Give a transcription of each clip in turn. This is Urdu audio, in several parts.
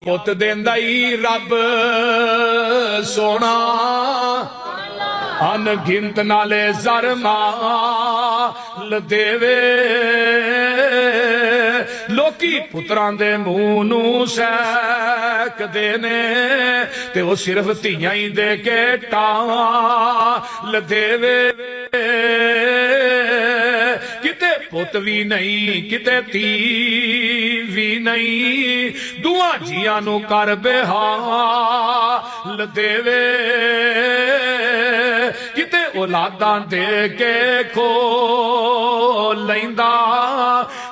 پت دیندائی رب سونا ان گنت نالے زر مال دیوے لوکی پتران دے مونو سیک دینے تے وہ صرف تیائیں دے کے ٹال دیوے کتے پت بھی نہیں کتے تی بھی نہیں دعا جیانو کر بے حال دیوے کتے اولاداں دے کے کھو لیندا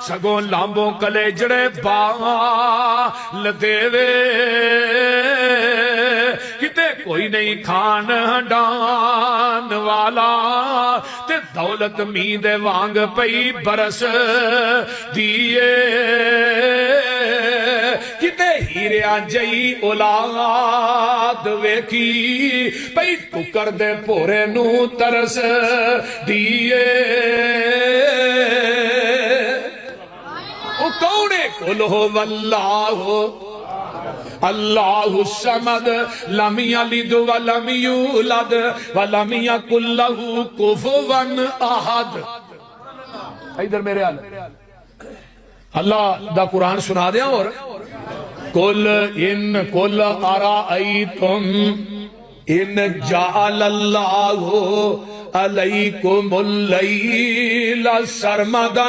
سگوں لامبوں کلے جڑے بال دیوے کتے کوئی نہیں کھان ڈان والا تے دولت میندے وانگ پئی برس دیئے کتے ہیریا جئی اولاد ویکھی پئی ٹکر دے پورے نو ترس دیئے او کونے کلو واللہ اللہ الصمد لم یلد ولم یولد ولم یکن لہ کفوا احد ادھر میرے اللہ دا قرآن سنا دیا اور قل ارائیتم ان جعل اللہ علیکم اللیل سرمدا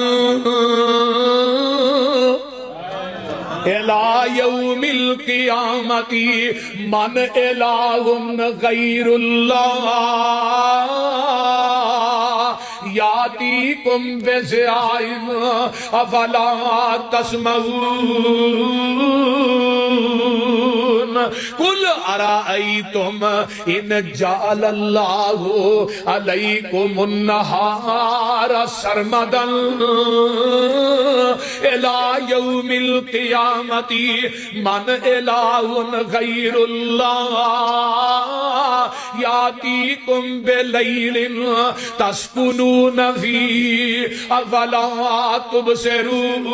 الى یوم القیامت من الہ غیر اللہ یاتیکم بضیاء افلا تسمعون قل ارائیتم ان جعل اللہ علیکم النہار سرمدا الى یوم القیامت من الہ غیر اللہ یاتیکم بلیل تسکنون فی افلا تبصرون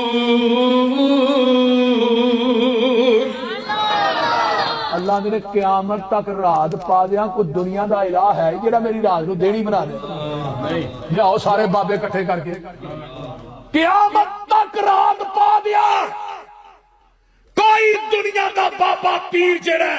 اللہ نے قیامت تک رات پا دیا کوئی دنیا دا الہ ہے جڑا میری رات نو دینی بنا دے جاؤ سارے بابے کٹھے کر کے قیامت تک رات پا دیا کوئی دنیا دا بابا پیر جڑا